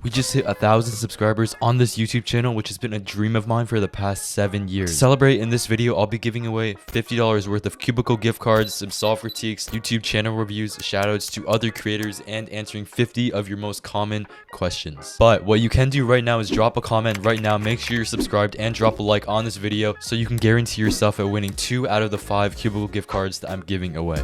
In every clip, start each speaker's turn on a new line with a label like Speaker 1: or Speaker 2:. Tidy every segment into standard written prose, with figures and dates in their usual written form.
Speaker 1: We just hit 1,000 subscribers on this YouTube channel, which has been a dream of mine for the past 7 years. To celebrate, in this video, I'll be giving away $50 worth of Cubicle gift cards, some solve critiques, YouTube channel reviews, shoutouts to other creators, and answering 50 of your most common questions. But what you can do right now is drop a comment right now, make sure you're subscribed, and drop a like on this video so you can guarantee yourself at winning 2 out of the 5 Cubicle gift cards that I'm giving away.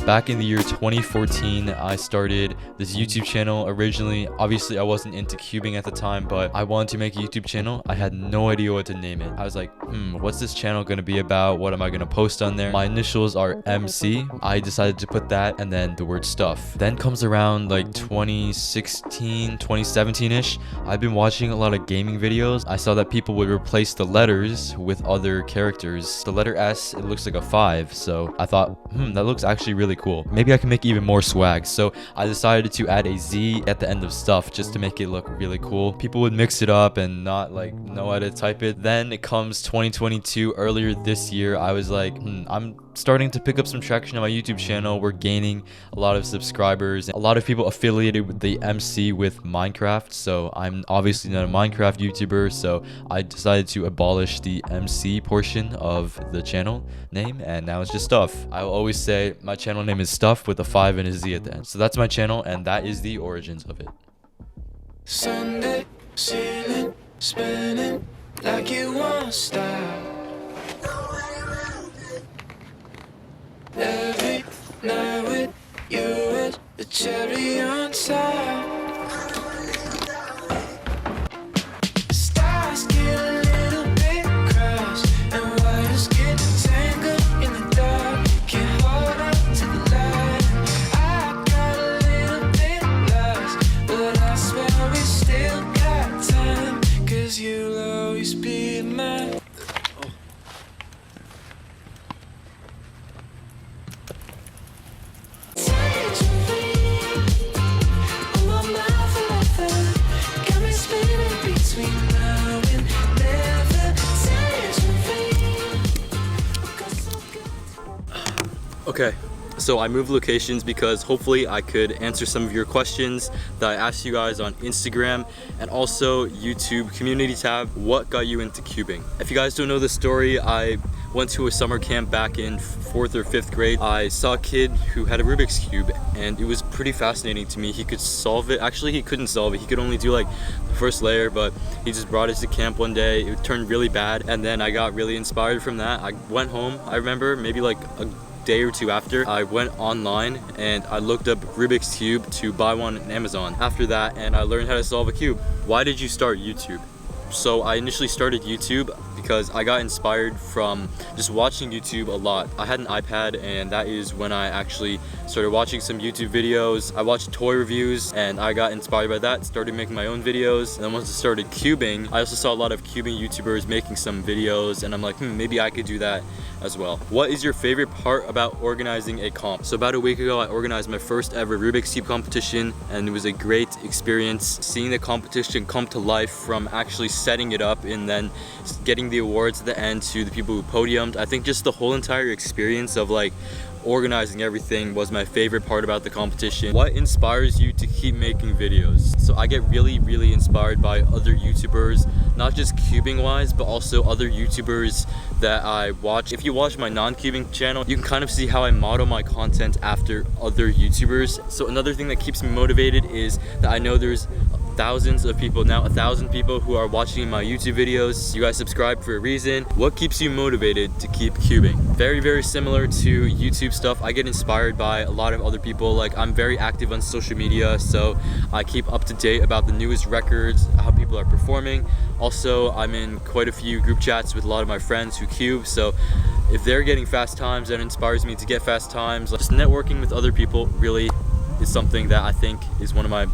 Speaker 1: Back in the year 2014, I started this YouTube channel. Originally, obviously I wasn't into cubing at the time, but I wanted to make a YouTube channel. I had no idea what to name it. I was like, what's this channel gonna be about? What am I gonna post on there? My initials are MC. I decided to put that and then the word stuff. Then comes around like 2016, 2017-ish. I've been watching a lot of gaming videos. I saw that people would replace the letters with other characters. The letter S, it looks like a 5. So I thought, that looks actually really cool. Maybe I can make even more swag. So I decided to add a Z at the end of stuff just to make it look really cool. People would mix it up and not like know how to type it. Then it comes 2022. Earlier this year, I was like, I'm starting to pick up some traction on my YouTube channel. We're gaining a lot of subscribers. A lot of people affiliated with the MC with Minecraft. So I'm obviously not a Minecraft YouTuber. So I decided to abolish the MC portion of the channel name, and now it's just stuff. I will always say my channel name is stuff with a 5 and a Z at the end. So that's my channel, and that is the origins of it.
Speaker 2: Sunday, ceiling, spinning like you won't stop. Every night with you with the cherry on top. Stars get a little bit crossed, and wires get tangled in the dark. Can't hold on to the light. I got a little bit lost, but I swear we still got time, 'cause you'll always be mine.
Speaker 1: Okay, so I moved locations because hopefully I could answer some of your questions that I asked you guys on Instagram and also YouTube community tab. What got you into cubing? If you guys don't know the story, I went to a summer camp back in 4th or 5th grade. I saw a kid who had a Rubik's Cube and it was pretty fascinating to me. He could solve it. Actually, he couldn't solve it. He could only do like the first layer, but he just brought it to camp one day. It turned really bad, and then I got really inspired from that. I went home, I remember maybe like a day or two after, I went online and I looked up Rubik's Cube to buy one on Amazon. After that, and I learned how to solve a cube. Why did you start YouTube? So I initially started YouTube because I got inspired from just watching YouTube a lot. I had an iPad, and that is when I actually started watching some YouTube videos. I watched toy reviews and I got inspired by that, started making my own videos. And then once I started cubing, I also saw a lot of cubing YouTubers making some videos, and I'm like, maybe I could do that as well. What is your favorite part about organizing a comp? So about a week ago, I organized my first ever Rubik's Cube competition, and it was a great experience seeing the competition come to life, from actually setting it up and then getting the awards at the end to the people who podiumed. I think just the whole entire experience of like organizing everything was my favorite part about the competition. What inspires you to keep making videos? So I get really inspired by other YouTubers, not just cubing wise, but also other YouTubers that I watch. If you watch my non-cubing channel, you can kind of see how I model my content after other YouTubers. So another thing that keeps me motivated is that I know there's thousands of people, now 1,000 people who are watching my YouTube videos. You guys subscribe for a reason. What keeps you motivated to keep cubing? Very similar to YouTube stuff. I get inspired by a lot of other people. Like, I'm very active on social media, so I keep up to date about the newest records, how people are performing. Also, I'm in quite a few group chats with a lot of my friends who cube, so if they're getting fast times, that inspires me to get fast times. Just networking with other people really is something that I think is one of my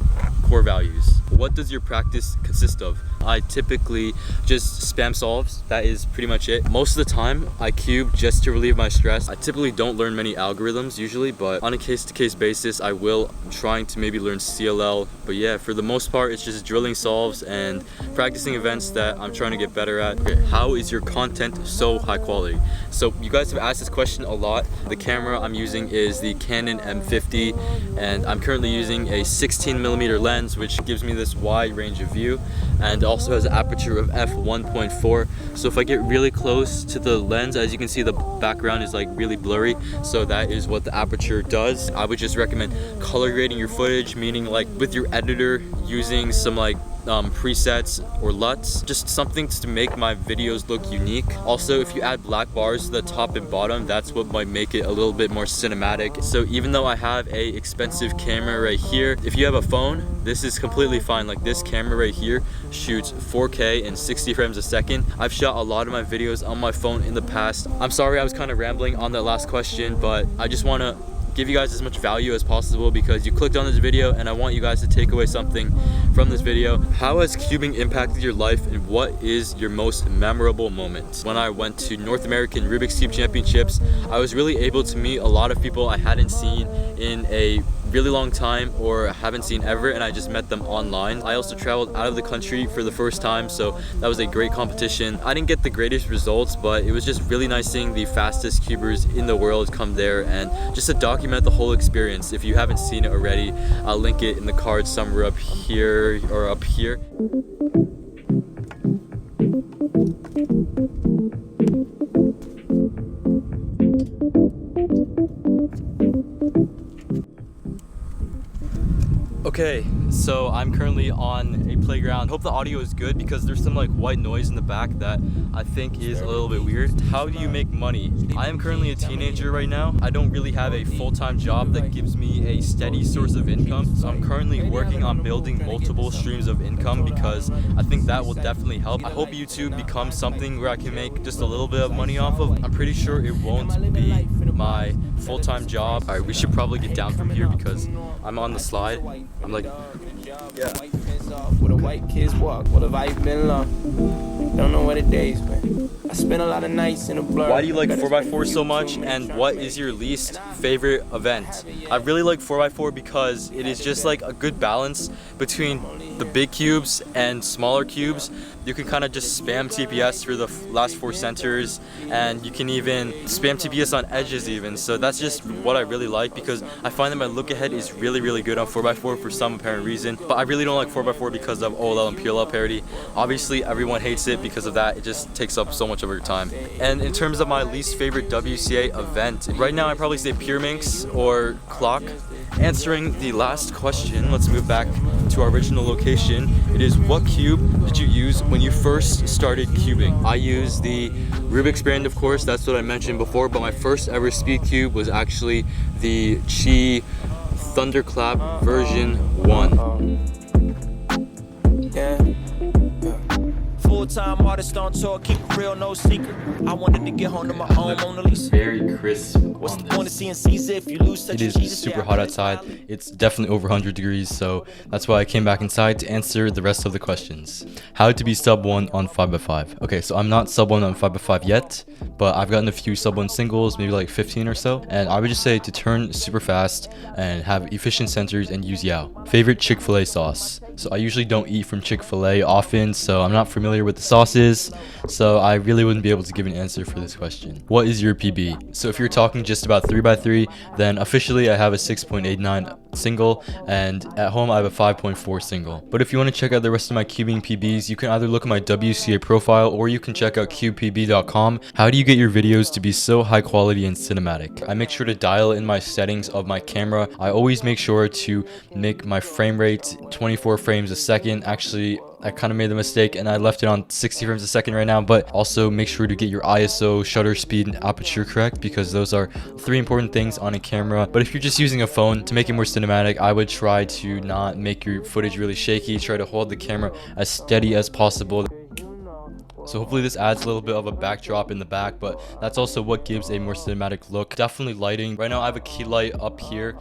Speaker 1: core values. What does your practice consist of? I typically just spam solves. That is pretty much it. Most of the time I cube just to relieve my stress. I typically don't learn many algorithms usually, but on a case-to-case basis I will. I'm trying to maybe learn CLL, but yeah, for the most part it's just drilling solves and practicing events that I'm trying to get better at. Okay, how is your content so high quality? So you guys have asked this question a lot. The camera I'm using is the Canon M50 and I'm currently using a 16mm lens, which gives me this wide range of view, and also has an aperture of f1.4. so if I get really close to the lens, as you can see, the background is like really blurry, so that is what the aperture does. I would just recommend color grading your footage, meaning like with your editor using some like presets or LUTs, just something to make my videos look unique. Also, if you add black bars to the top and bottom, that's what might make it a little bit more cinematic. So even though I have a expensive camera right here, if you have a phone, this is completely fine. Like this camera right here shoots 4K and 60 frames a second. I've shot a lot of my videos on my phone in the past. I'm sorry I was kind of rambling on that last question, but I just want to give you guys as much value as possible because you clicked on this video and I want you guys to take away something from this video. How has cubing impacted your life and what is your most memorable moment? When I went to North American Rubik's Cube Championships, I was really able to meet a lot of people I hadn't seen in a really long time or haven't seen ever, and I just met them online. I also traveled out of the country for the first time, so that was a great competition. I didn't get the greatest results, but it was just really nice seeing the fastest cubers in the world come there and just to document the whole experience. If you haven't seen it already, I'll link it in the card somewhere up here or up here. Okay, so I'm currently on a playground. Hope the audio is good because there's some like white noise in the back that I think is a little bit weird. How do you make money? I am currently a teenager right now. I don't really have a full-time job that gives me a steady source of income. So I'm currently working on building multiple streams of income because I think that will definitely help. I hope YouTube becomes something where I can make just a little bit of money off of. I'm pretty sure it won't be my full-time job. All right, we should probably get down from here because I'm on the slide. I'm like, yeah.
Speaker 3: Where the white kids walk, what have I been long? Don't know what the days been. I spent a lot of nights in a blur.
Speaker 1: Why do you like 4x4 so much, and what is your least favorite event? I really like 4x4 because it is just like a good balance between the big cubes and smaller cubes. You can kind of just spam TPS for the last 4 centers, and you can even spam TPS on edges even. So that's just what I really like because I find that my look ahead is really good on 4x4 for some apparent reason. But I really don't like 4x4 because of OLL and PLL parity. Obviously everyone hates it because of that. It just takes up so much of your time. And in terms of my least favorite WCA event, right now I'd probably say Pyraminx or Clock. Answering the last question, let's move back to our original location. It is, what cube did you use when you first started cubing? I used the Rubik's brand, of course, that's what I mentioned before, but my first ever speed cube was actually the Chi Thunderclap version 1.
Speaker 3: Yeah. Full-time artist on tour, keep it real, no secret. I wanted to get home to my own Mona Lisa.
Speaker 1: Very crisp.
Speaker 3: What's the point of seeing Caesar if you lose such
Speaker 1: It is super hot outside. It's definitely over 100 degrees, so that's why I came back inside to answer the rest of the questions. How to be sub 1 on 5x5. Okay, so I'm not sub 1 on 5x5 yet, but I've gotten a few sub 1 singles, maybe like 15 or so, and I would just say to turn super fast and have efficient centers and use Yao. Favorite Chick-fil-A sauce. So I usually don't eat from Chick-fil-A often, so I'm not familiar with the sauces, so I really wouldn't be able to give an answer for this question. What is your PB? So if you're talking just about 3x3, then officially I have a 6.89 single, and at home I have a 5.4 single. But if you want to check out the rest of my cubing PBs, you can either look at my WCA profile or you can check out cubepb.com. How do you get your videos to be so high quality and cinematic? I make sure to dial in my settings of my camera. I always make sure to make my frame rate 24 frames a second. Actually, I kind of made the mistake and I left it on 60 frames a second right now, but also make sure to get your ISO, shutter speed, and aperture correct because those are 3 important things on a camera. But if you're just using a phone to make it more cinematic, I would try to not make your footage really shaky. Try to hold the camera as steady as possible. So hopefully this adds a little bit of a backdrop in the back, but that's also what gives a more cinematic look. Definitely lighting. Right now I have a key light up here,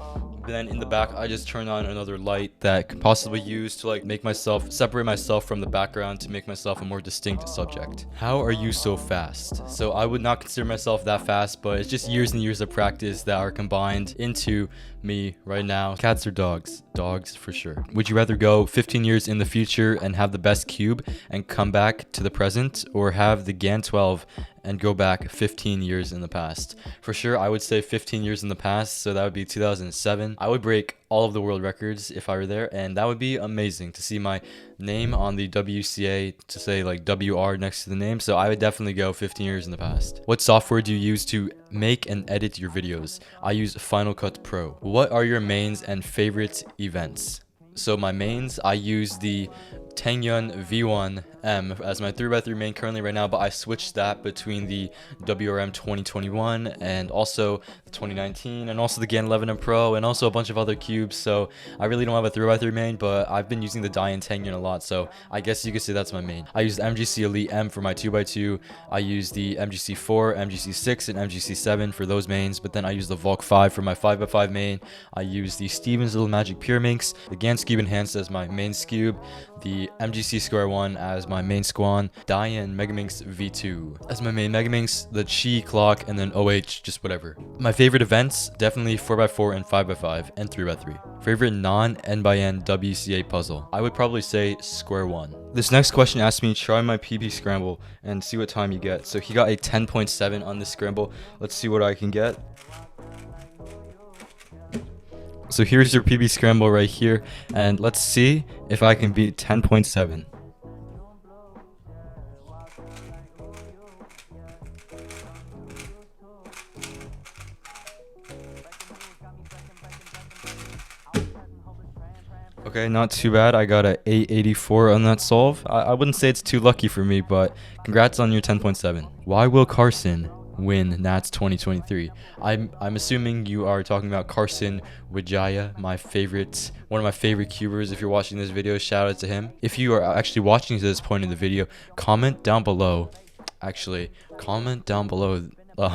Speaker 1: Then in the back, I just turned on another light that could possibly use to like make myself separate myself from the background to make myself a more distinct subject. How are you so fast? So I would not consider myself that fast, but it's just years and years of practice that are combined into me right now. Cats or dogs? Dogs for sure. Would you rather go 15 years in the future and have the best cube and come back to the present, or have the GAN 12 and go back 15 years in the past? For sure, I would say 15 years in the past, so that would be 2007. I would break all of the world records if I were there, and that would be amazing to see my name on the WCA, to say like WR next to the name. So I would definitely go 15 years in the past. What software do you use to make and edit your videos? I use Final Cut Pro. What are your mains and favorite events? So my mains, I use the Tengyun V1M as my 3x3 main currently right now, but I switched that between the WRM 2021 and also the 2019 and also the GAN 11M Pro and also a bunch of other cubes. So I really don't have a 3x3 main, but I've been using the Dian Tengyun a lot, so I guess you could say that's my main. I use the MGC Elite M for my 2x2. I use the MGC 4, MGC 6, and MGC 7 for those mains, but then I use the Volk 5 for my 5x5 main. I use the Stevens Little Magic Pure Minx, the GAN Cube Enhanced as my main Scube, the MGC Square 1 as my main Squan, Dian Megaminx V2 as my main Megaminx, the Chi Clock, and then OH, just whatever. My favorite events, definitely 4x4 and 5x5 and 3x3. Favorite non-N/N WCA puzzle, I would probably say Square 1. This next question asked me to try my PB scramble and see what time you get. So he got a 10.7 on this scramble. Let's see what I can get. So here's your PB scramble right here, and let's see if I can beat 10.7. Okay, not too bad. I got a 884 on that solve. I wouldn't say it's too lucky for me, but congrats on your 10.7. Why will Carson win Nats 2023? I'm assuming you are talking about Carson Wijaya, one of my favorite cubers. If you're watching this video, shout out to him. If you are actually watching to this point in the video, comment down below.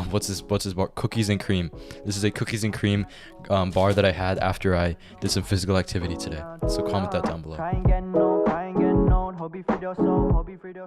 Speaker 1: What's this bar? Cookies and cream. This is a cookies and cream bar that I had after I did some physical activity today. So comment that down below.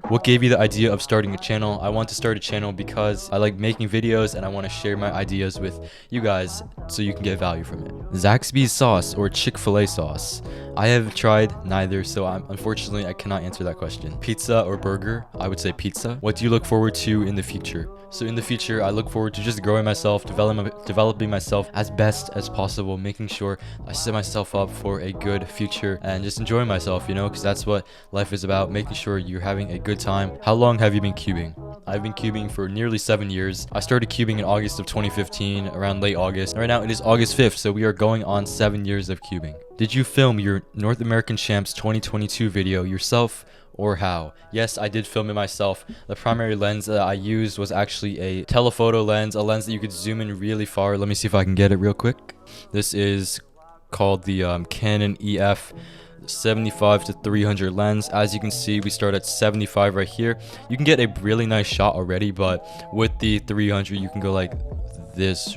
Speaker 1: What gave you the idea of starting a channel? I want to start a channel because I like making videos and I want to share my ideas with you guys so you can get value from it. Zaxby's sauce or Chick-fil-A sauce? I have tried neither, so unfortunately I cannot answer that question. Pizza or burger? I would say pizza. What do you look forward to in the future? So in the future, I look forward to just growing myself, developing myself as best as possible, making sure I set myself up for a good future and just enjoying myself, you know, because that's what life is about, making sure you're having a good time. How long have you been cubing? I've been cubing for nearly 7 years. I started cubing in August of 2015, around late August. Right now it is August 5th, so we are going on 7 years of cubing. Did you film your North American Champs 2022 video yourself, or how? Yes, I did film it myself. The primary lens that I used was actually a telephoto lens, a lens that you could zoom in really far. Let me see if I can get it real quick. This is called the Canon EF 75 to 300 lens. As you can see, we start at 75 right here. You can get a really nice shot already, but with the 300 you can go like this.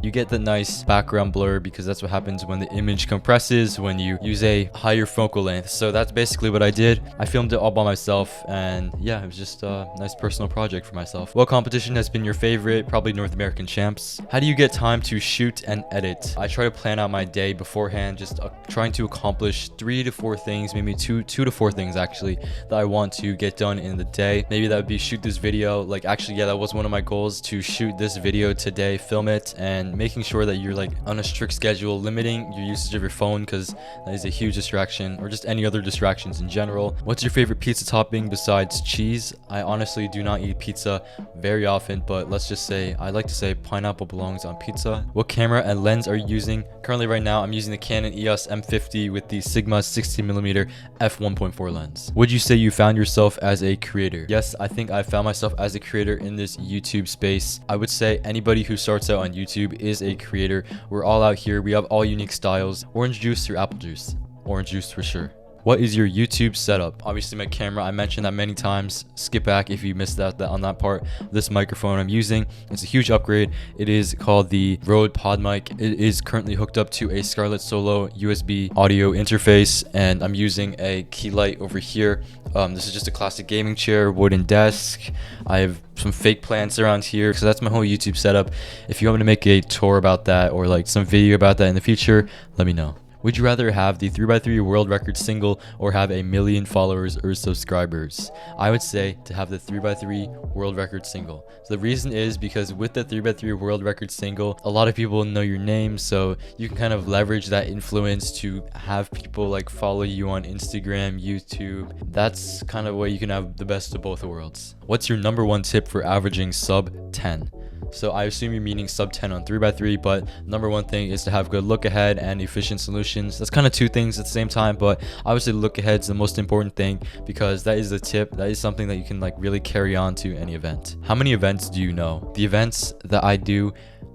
Speaker 1: You get the nice background blur because that's what happens when the image compresses when you use a higher focal length. So that's basically what I did. I filmed it all by myself, and yeah, it was just a nice personal project for myself. What competition has been your favorite? Probably North American Champs. How do you get time to shoot and edit? I try to plan out my day beforehand, just trying to accomplish 3 to 4 things, maybe two to 4 things actually, that I want to get done in the day. Maybe that would be shoot this video. Like actually, yeah, that was one of my goals, to shoot this video today, film it, and making sure that you're like on a strict schedule, limiting your usage of your phone because that is a huge distraction, or just any other distractions in general. What's your favorite pizza topping besides cheese? I honestly do not eat pizza very often, but let's just say I like to say pineapple belongs on pizza. What camera and lens are you using? Currently right now I'm using the Canon EOS M50 with the Sigma 16mm f1.4 lens. Would you say you found yourself as a creator? Yes, I think I found myself as a creator in this YouTube space. I would say anybody who starts out on YouTube is a creator. We're all out here, we have all unique styles. Orange juice or apple juice? Orange juice for sure. What is your YouTube setup? Obviously my camera, I mentioned that many times. Skip back if you missed that on that part. This microphone I'm using, it's a huge upgrade. It is called the Rode Pod Mic. It is currently hooked up to a Scarlett Solo USB audio interface, and I'm using a key light over here. This is just a classic gaming chair, wooden desk. I have some fake plants around here, so that's my whole YouTube setup. If you want me to make a tour about that or like some video about that in the future, let me know. Would you rather have the 3x3 world record single or have 1 million followers or subscribers? I would say to have the 3x3 world record single. So the reason is because with the 3x3 world record single, a lot of people know your name, so you can kind of leverage that influence to have people like follow you on Instagram, YouTube. That's kind of where you can have the best of both worlds. What's your number one tip for averaging sub 10? So I assume you're meaning sub 10 on 3x3, but number one thing is to have good look ahead and efficient solutions. That's kind of two things at the same time, but obviously look ahead is the most important thing because that is the tip. That is something that you can like really carry on to any event. How many events do you know? The events that I do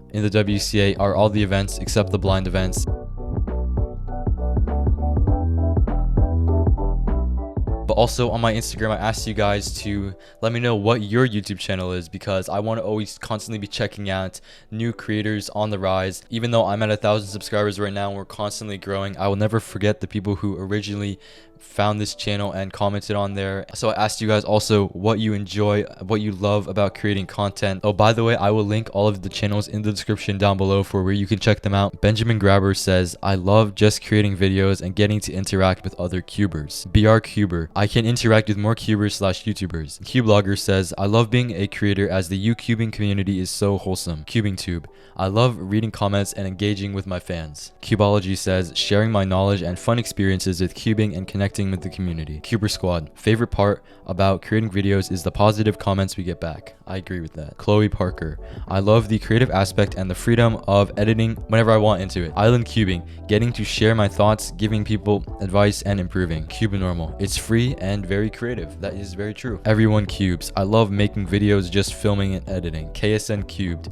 Speaker 1: in the WCA are all the events except the blind events. But also on my Instagram, I asked you guys to let me know what your YouTube channel is because I want to always constantly be checking out new creators on the rise. Even though I'm at 1,000 subscribers right now and we're constantly growing, I will never forget the people who originally found this channel and commented on there. So I asked you guys also what you enjoy, what you love about creating content. Oh, by the way, I will link all of the channels in the description down below for where you can check them out. Benjamin Grabber says, I love just creating videos and getting to interact with other cubers. BR Cuber, I can interact with more cubers / YouTubers. Cublogger says, I love being a creator as the cubing community is so wholesome. CubingTube, I love reading comments and engaging with my fans. Cubology says, sharing my knowledge and fun experiences with cubing and connecting with the community. Cuber Squad, favorite part about creating videos is the positive comments we get back. I agree with that. Chloe Parker, I love the creative aspect and the freedom of editing whenever I want into it. Island Cubing, getting to share my thoughts, giving people advice and improving. Cubanormal, it's free and very creative. That is very true. Everyone Cubes, I love making videos, just filming and editing. KSN Cubed,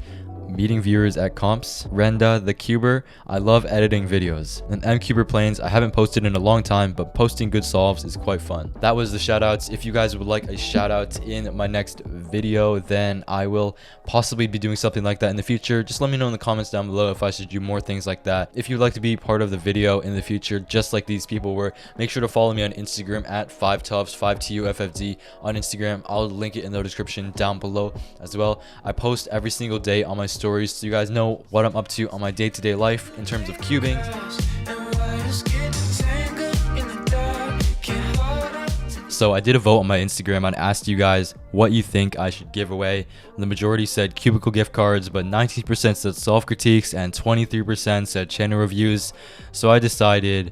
Speaker 1: meeting viewers at comps. Renda the Cuber, I love editing videos. And MCuber Planes, I haven't posted in a long time, but posting good solves is quite fun. That was the shoutouts. If you guys would like a shoutout in my next video, then I will possibly be doing something like that in the future. Just let me know in the comments down below if I should do more things like that. If you'd like to be part of the video in the future, just like these people were, make sure to follow me on Instagram at 5tufs, 5TUFFD on Instagram. I'll link it in the description down below as well. I post every single day on my stories so you guys know what I'm up to on my day-to-day life in terms of cubing. So I did a vote on my Instagram and asked you guys what you think I should give away. The majority said Cubicle gift cards, but 19% said self-critiques and 23% said channel reviews. So I decided,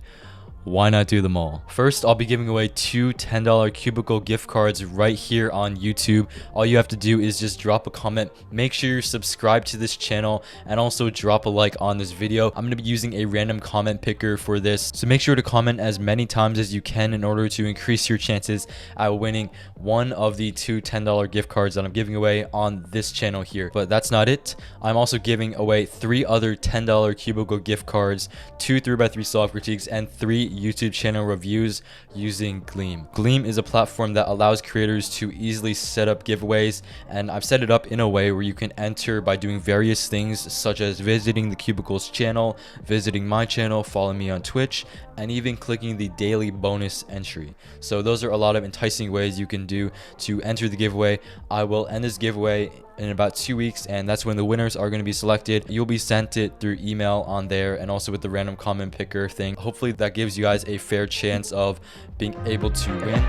Speaker 1: why not do them all? First, I'll be giving away 2 $10 Cubicle gift cards right here on YouTube. All you have to do is just drop a comment. Make sure you're subscribed to this channel and also drop a like on this video. I'm going to be using a random comment picker for this. So make sure to comment as many times as you can in order to increase your chances at winning one of the 2 $10 gift cards that I'm giving away on this channel here. But that's not it. I'm also giving away 3 other $10 Cubicle gift cards, 2 3x3 soft critiques, and 3 YouTube channel reviews using Gleam. Gleam is a platform that allows creators to easily set up giveaways, and I've set it up in a way where you can enter by doing various things such as visiting the Cubicle's channel, visiting my channel, following me on Twitch, and even clicking the daily bonus entry. So those are a lot of enticing ways you can do to enter the giveaway. I will end this giveaway in about 2 weeks, and that's when the winners are going to be selected. You'll be sent it through email on there and also with the random comment picker thing. Hopefully that gives you guys a fair chance of being able to win.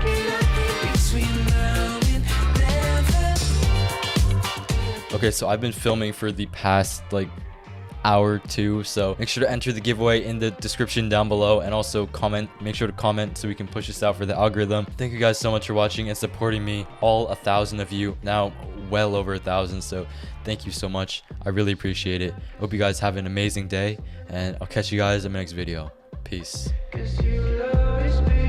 Speaker 1: Okay, so I've been filming for the past like hour or 2, so make sure to enter the giveaway in the description down below and also comment. Make sure to comment so we can push this out for the algorithm. Thank you guys so much for watching and supporting me, all 1,000 of you, now well over 1,000, so thank you so much. I really appreciate it. Hope you guys have an amazing day, and I'll catch you guys in my next video. Peace. 'Cause you always be